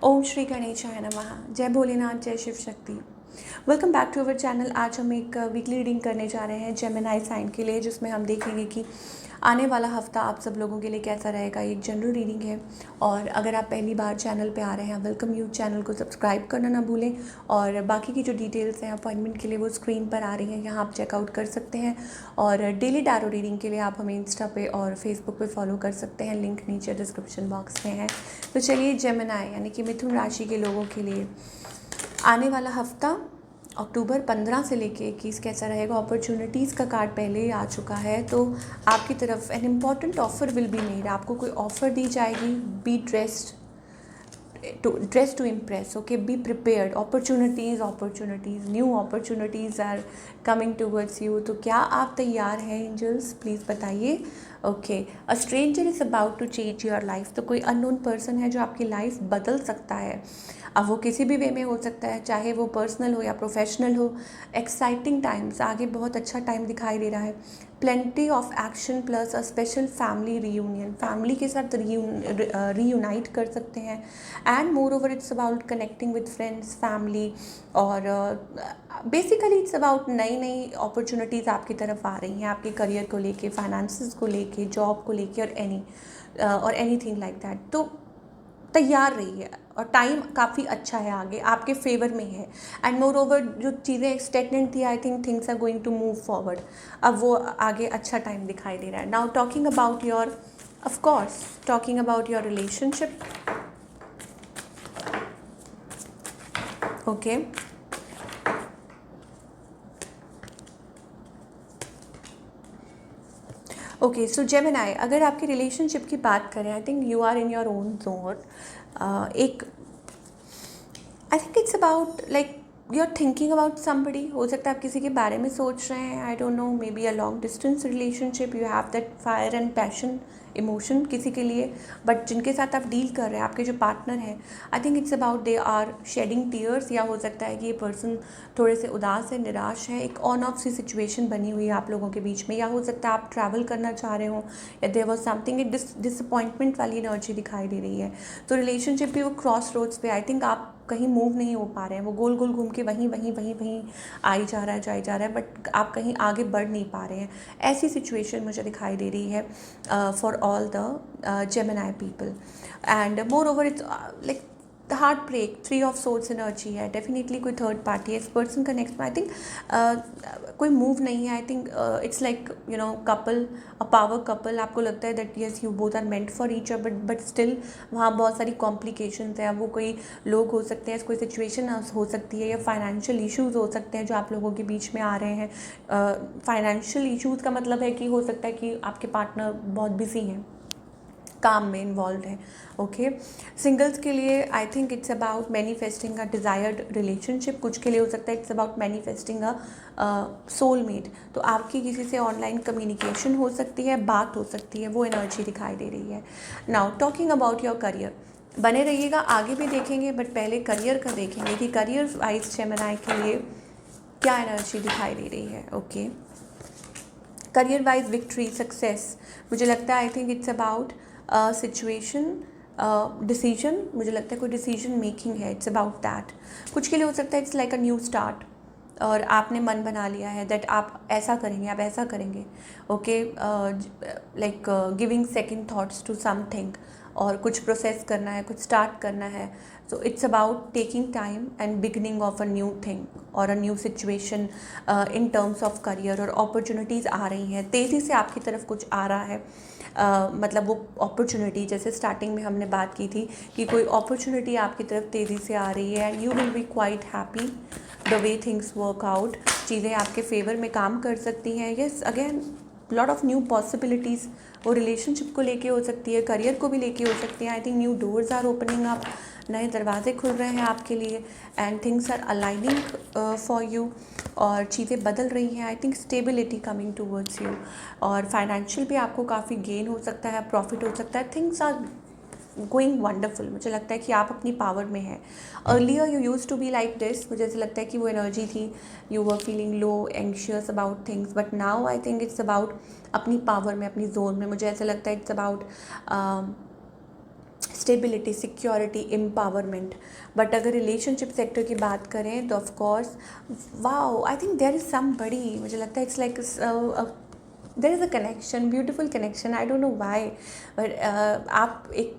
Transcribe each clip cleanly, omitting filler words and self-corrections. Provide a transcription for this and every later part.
ओम श्री गणेशाय नमः। जय भोलेनाथ, जय Shiv Shakti. Welcome back to our channel. आज हम एक वीकली रीडिंग करने जा रहे हैं जेमिनी साइन के लिए, जिसमें हम देखेंगे कि आने वाला हफ्ता आप सब लोगों के लिए कैसा रहेगा। एक जनरल रीडिंग है और अगर आप पहली बार चैनल पे आ रहे हैं, वेलकम यू। चैनल को सब्सक्राइब करना ना भूलें और बाकी की जो डिटेल्स हैं अपॉइंटमेंट के लिए वो स्क्रीन पर आ रही हैं, यहाँ आप चेकआउट कर सकते हैं। और डेली टैरो रीडिंग के लिए आप हमें इंस्टा पे और फेसबुक पे फॉलो कर सकते हैं, लिंक नीचे डिस्क्रिप्शन बॉक्स में है। तो चलिए, जेमिनी यानी कि मिथुन राशि के लोगों के लिए आने वाला हफ्ता अक्टूबर 15 से लेके 21 कैसा रहेगा। अपॉर्चुनिटीज़ का कार्ड पहले ही आ चुका है, तो आपकी तरफ an important offer will be made. आपको कोई ऑफर दी जाएगी। Be dress to impress, okay, be prepared. Opportunities new opportunities are coming towards you. तो क्या आप तैयार हैं एंजल्स? प्लीज़ बताइए। Okay, a stranger is about to change your life. तो कोई अननोन पर्सन है जो आपकी लाइफ बदल सकता है। अब वो किसी भी वे में हो सकता है, चाहे वो पर्सनल हो या प्रोफेशनल हो। एक्साइटिंग टाइम्स, आगे बहुत अच्छा टाइम दिखाई दे रहा है। Plenty of action plus a special family reunion, family के साथ रीयूनाइट कर सकते हैं। And moreover it's about connecting with friends, family, और बेसिकली इट्स अबाउट नई नई अपॉर्चुनिटीज़ आपकी तरफ आ रही हैं, आपके करियर को लेके, फाइनेंसेस को लेके, जॉब को लेके और एनीथिंग लाइक दैट। तो तैयार रहिए और टाइम काफ़ी अच्छा है, आगे आपके फेवर में है। एंड मोर ओवर जो चीज़ें स्टेगनेंट थी, I think things are going to move forward. अब वो आगे अच्छा टाइम दिखाई दे रहा है। Now talking about your, of course talking about your relationship, okay. Okay, so Gemini, अगर आपकी रिलेशनशिप की बात करें, I think you are in your own zone. एक I think it's about like you are thinking about somebody. हो सकता है आप किसी के बारे में सोच रहे हैं। आई don't no, may be a long distance relationship. You have that fire and passion, emotion किसी के लिए, बट जिनके साथ आप डील कर रहे हैं, आपके जो पार्टनर हैं, I think it's about they are shedding tears. या हो सकता है कि ये पर्सन थोड़े से उदास है, निराश है। एक ऑन ऑफ सी सिचुएशन बनी हुई है आप लोगों के बीच में। या हो सकता है आप ट्रैवल करना चाह रहे हो, या देयर वाज समथिंग, एक डिसअपॉइंटमेंट वाली एनर्जी दिखाई दे रही है। तो रिलेशनशिप भी वो क्रॉस रोड्स पे, आई थिंक आप कहीं मूव नहीं हो पा रहे हैं। वो गोल गोल घूम के वहीं वहीं वहीं वहीं आई जा रहा है, जाई जा रहा है, बट आप कहीं आगे बढ़ नहीं पा रहे हैं। ऐसी सिचुएशन मुझे दिखाई दे रही है for all the Gemini people. And moreover it's like the heart break, 3 of swords energy है। डेफिनेटली कोई थर्ड पार्टी है इस पर्सन का नेक्स्ट में। आई थिंक कोई मूव नहीं है। I think it's like you know couple, a power couple. आपको लगता है that yes you both are meant for each other, but still वहाँ बहुत सारी कॉम्प्लिकेशंस हैं। वो कोई लोग हो सकते हैं, कोई सिचुएशन हो सकती है, या फाइनेंशियल इश्यूज़ हो सकते हैं जो आप लोगों के बीच में आ रहे हैं। फाइनेंशियल इश्यूज़ का मतलब है कि हो सकता है कि आपके पार्टनर बहुत बिजी हैं, काम में इन्वॉल्व है, ओके। सिंगल्स के लिए आई think it's about manifesting a desired relationship. कुछ के लिए हो सकता है it's about manifesting a soulmate. तो आपकी किसी से ऑनलाइन कम्युनिकेशन हो सकती है, बात हो सकती है, वो एनर्जी दिखाई दे रही है। Now talking about your career, बने रहिएगा, आगे भी देखेंगे, बट पहले करियर का देखेंगे कि करियर वाइज जेमिनी के लिए क्या एनर्जी दिखाई दे रही है, okay. Career wise victory, success, मुझे लगता है I think it's about situation, decision. मुझे लगता है कोई डिसीजन मेकिंग है, इट्स अबाउट दैट। कुछ के लिए हो सकता है it's like a new start, और आपने मन बना लिया है दैट आप ऐसा करेंगे, आप ऐसा करेंगे, okay. Like giving second thoughts to something, और कुछ प्रोसेस करना है, कुछ स्टार्ट करना है। So it's about taking time and beginning of a new thing और a new situation in terms of career. और अपॉर्चुनिटीज़ आ रही हैं, तेज़ी से आपकी तरफ कुछ आ रहा है। मतलब वो अपॉर्चुनिटी, जैसे स्टार्टिंग में हमने बात की थी कि कोई अपॉर्चुनिटी आपकी तरफ तेज़ी से आ रही है, and you will be quite happy the way things work out. चीज़ें आपके फेवर में काम कर सकती हैं। Yes, again lot of new possibilities, वो रिलेशनशिप को लेके हो सकती है, करियर को भी लेके हो सकती है। I think new doors are opening up, नए दरवाजे खुल रहे हैं आपके लिए, and things are aligning for you, और चीज़ें बदल रही हैं। I think stability coming towards you, और फाइनेंशियल भी आपको काफ़ी गेन हो सकता है, प्रॉफिट हो सकता है। Things are going wonderful. मुझे लगता है कि आप अपनी पावर में हैं। Earlier you use to be like this, मुझे ऐसा लगता है कि वो एनर्जी थी, you were feeling low, anxious about things, but now I think it's about अपनी पावर में, अपनी जोन में। मुझे ऐसा लगता है it's about stability, security, empowerment. But अगर रिलेशनशिप सेक्टर की बात करें तो of course wow, I think there is somebody, मुझे लगता है it's like there is a connection, beautiful connection, I don't know why, but आप एक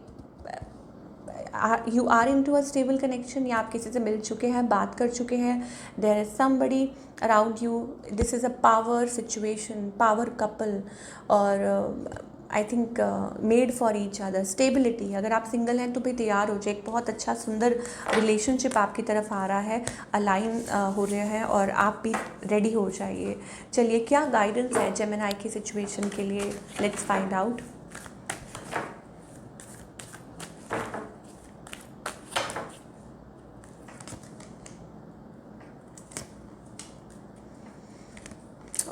you are into a stable connection, या आप किसी से मिल चुके हैं, बात कर चुके हैं, there is somebody around you, this is a power situation, power couple, और I think made for each other. Stability, अगर आप सिंगल हैं तो भी तैयार हो जाए, एक बहुत अच्छा सुंदर रिलेशनशिप आपकी तरफ आ रहा है, अलाइन हो रहे हैं, और आप भी रेडी हो जाइए। चलिए, क्या गाइडेंस है जेमिनी की सिचुएशन के लिए, let's find out.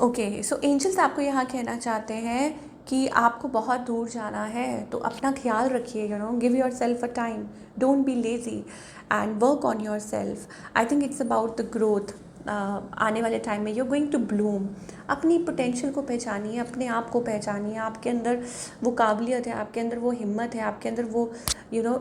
Okay, so angels आपको यहाँ कहना चाहते हैं कि आपको बहुत दूर जाना है, तो अपना ख्याल रखिए, give yourself a time, don't be lazy and work on yourself. I think it's about the growth. आने वाले टाइम में you are going to bloom. अपनी पोटेंशियल को पहचानिए, अपने आप को पहचानिए, आपके अंदर वो काबिलियत है, आपके अंदर वो हिम्मत है, आपके अंदर वो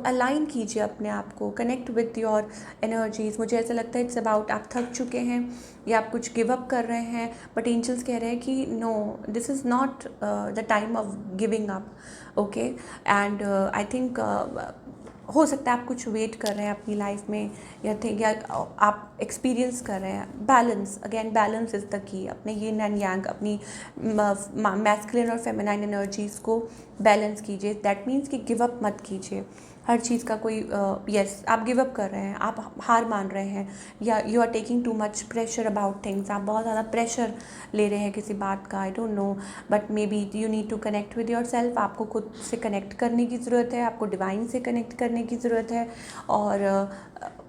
अलाइन कीजिए अपने आप को, कनेक्ट विथ योर एनर्जीज। मुझे ऐसा लगता है इट्स अबाउट आप थक चुके हैं या आप कुछ गिव अप कर रहे हैं, बट एंजल्स कह रहे हैं कि no, this is not the time of giving up. Okay, and I think हो सकता है आप कुछ वेट कर रहे हैं अपनी लाइफ में, या आप एक्सपीरियंस कर रहे हैं balance. Again, balance is the key. अपने यिन एंड यांग, अपनी मैस्कुलिन और फेमिनाइन एनर्जीज़ को बैलेंस कीजिए। दैट मीन्स कि गिव अप मत कीजिए हर चीज़ का। कोई यस, आप गिव अप कर रहे हैं, आप हार मान रहे हैं, या you are taking too much pressure about things, आप बहुत ज़्यादा प्रेशर ले रहे हैं किसी बात का, I don't know, but maybe you need to connect with yourself. आपको खुद से कनेक्ट करने की ज़रूरत है, आपको डिवाइन से कनेक्ट करने की ज़रूरत है। और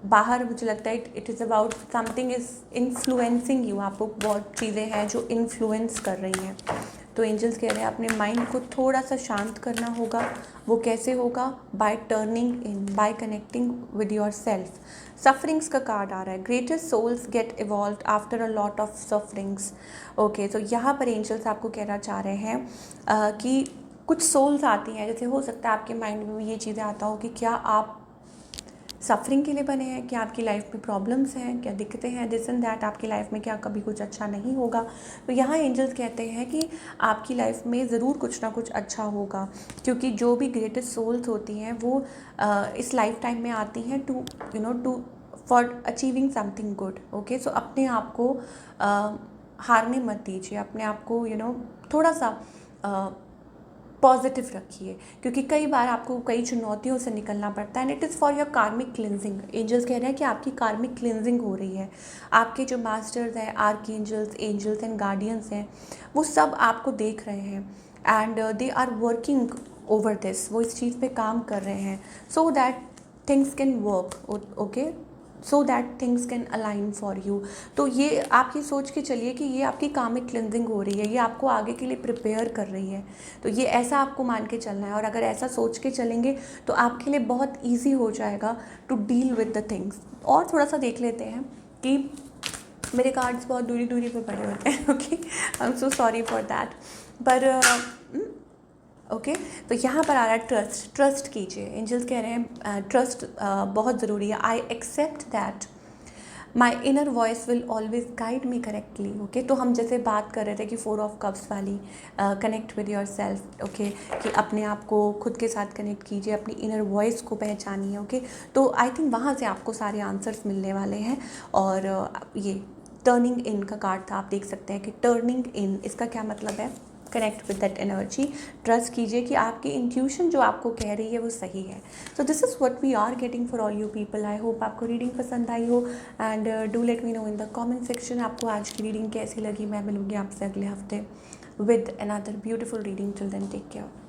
बाहर मुझे लगता है it is about something is influencing you. आपको बहुत चीज़ें हैं जो इन्फ्लुएंस कर रही हैं। तो एंजल्स कह रहे हैं अपने माइंड को थोड़ा सा शांत करना होगा। वो कैसे होगा? By turning in, by connecting with yourself. Sufferings का कार्ड आ रहा है, greatest souls get evolve after a lot of sufferings. Okay, तो यहाँ पर एंजल्स आपको कहना चाह रहे हैं कि कुछ सोल्स आती हैं। जैसे हो सकता है आपके माइंड में भी ये चीज़ें आता हो कि क्या आप सफरिंग के लिए बने हैं, क्या आपकी लाइफ में प्रॉब्लम्स हैं, क्या दिक्कतें हैं, दिस एंड दैट, आपकी लाइफ में क्या कभी कुछ अच्छा नहीं होगा। तो यहाँ एंजल्स कहते हैं कि आपकी लाइफ में ज़रूर कुछ ना कुछ अच्छा होगा, क्योंकि जो भी ग्रेटेस्ट सोल्स होती हैं वो इस लाइफ टाइम में आती हैं to for achieving something good. Okay, so अपने आप को हारने मत दीजिए, अपने आप को थोड़ा सा पॉजिटिव रखिए, क्योंकि कई बार आपको कई चुनौतियों से निकलना पड़ता है, and it is for your कार्मिक क्लिनजिंग। एंजल्स कह रहे हैं कि आपकी कार्मिक क्लिनजिंग हो रही है। आपके जो मास्टर्स हैं, archangels, angels and guardians हैं, वो सब आपको देख रहे हैं, and they are working over this. वो इस चीज़ पे काम कर रहे हैं, so that things can work, okay, so that things can align for you. तो ये आप ये सोच के चलिए कि ये आपकी कार्मिक क्लिनजिंग हो रही है, ये आपको आगे के लिए प्रिपेयर कर रही है। तो ये ऐसा आपको मान के चलना है, और अगर ऐसा सोच के चलेंगे तो आपके लिए बहुत ईजी हो जाएगा to deal with the things. और थोड़ा सा देख लेते हैं कि मेरे कार्ड्स बहुत दूरी दूरी पे पड़े होते हैं। Okay, I am so sorry for that, पर ओके, तो यहाँ पर आ रहा है ट्रस्ट। ट्रस्ट कीजिए, एंजल्स कह रहे हैं ट्रस्ट बहुत ज़रूरी है। I accept that my inner voice will always guide me correctly. Okay, तो हम जैसे बात कर रहे थे कि 4 ऑफ कप्स वाली, connect with yourself. Okay, कि अपने आप को खुद के साथ कनेक्ट कीजिए, अपनी इनर वॉइस को पहचानिए। ओके, तो आई थिंक वहाँ से आपको सारे आंसर्स मिलने वाले हैं। और ये टर्निंग इन का कार्ड था, आप देख सकते हैं कि टर्निंग इन, इसका क्या मतलब है? Connect with that energy. Trust कीजिए कि आपकी इंट्यूशन जो आपको कह रही है वो सही है। So this is what we are getting for all you people. I hope आपको रीडिंग पसंद आई हो, and do let me know in the comment section आपको आज की रीडिंग कैसी लगी। मैं मिलूंगी आपसे अगले हफ्ते with another beautiful reading. Till then take care.